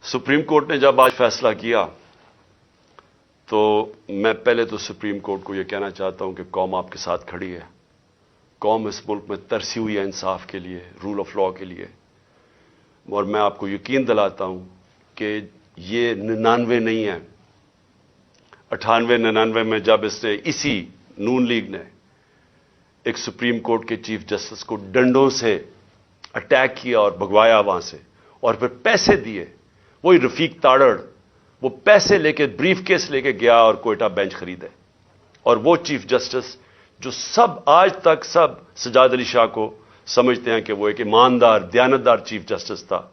Supreme court ने जब आज फैसला किया तो मैं पहले तो सुप्रीम कोर्ट को यह कहना चाहता हूं कि कौम आपके साथ खड़ी है। कौम इस मुल्क में तरसी हुई है इंसाफ के लिए, रूल ऑफ लॉ के लिए। और मैं आपको यकीन दिलाता हूं कि ये 99 नहीं है। 98-99 में जब इसने इसी नून लीग ने एक सुप्रीम कोर्ट के चीफ जस्टिस को डंडों से अटैक किया और भगवाया वहां से, और फिर पैसे दिए, वही रफीक ताड़ड़ वो पैसे लेके ब्रीफ केस लेके गया और कोयटा बेंच खरीदे। और वो चीफ जस्टिस जो सब आज तक सब सजाद अली शाह को समझते हैं कि वो एक ईमानदार दयानतदार चीफ जस्टिस था,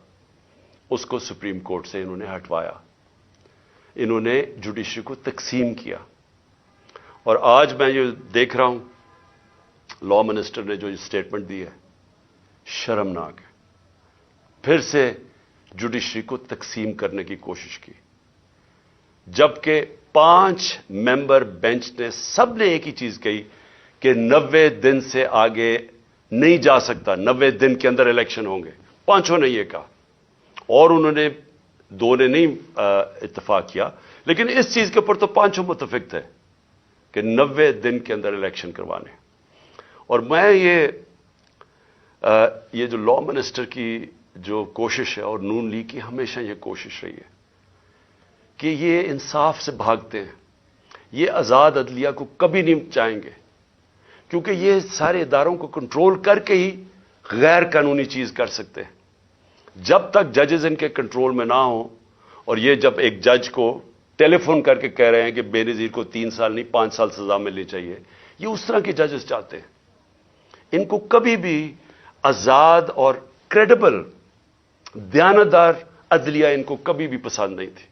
उसको सुप्रीम कोर्ट से इन्होंने हटवाया। इन्होंने जुडिशरी को तकसीम किया। और आज मैं ये देख रहा हूं, लॉ मिनिस्टर ने जो स्टेटमेंट दी है शर्मनाक है। फिर से जुडिशरी को तकसीम करने की कोशिश की, जबकि 5 मेंबर बेंच ने सबने एक ही चीज कही कि 90 दिन से आगे नहीं जा सकता, 90 दिन के अंदर इलेक्शन होंगे। 5 ने यह कहा, और उन्होंने 2 ने नहीं इत्तेफाक किया, लेकिन इस चीज के ऊपर तो 5 मुत्तफिक थे कि 90 दिन के अंदर इलेक्शन करवाने। और मैं ये जो लॉ मिनिस्टर की जो कोशिश है और नून लीग की हमेशा ये कोशिश रही है कि ये इंसाफ से भागते हैं, ये आजाद अदलिया को कभी नहीं चाहेंगे, क्योंकि ये सारे इदारों को कंट्रोल करके ही गैर कानूनी चीज कर सकते हैं। जब तक जजेस इनके कंट्रोल में ना हो, और ये जब एक जज को टेलीफोन करके कह रहे हैं कि बेनजीर को 3 साल नहीं 5 साल सजा मिलनी चाहिए, ये उस तरह के जजेस चाहते हैं। इनको कभी भी आजाद और क्रेडिबल दयानतदार अदलिया इनको कभी भी पसंद नहीं थी।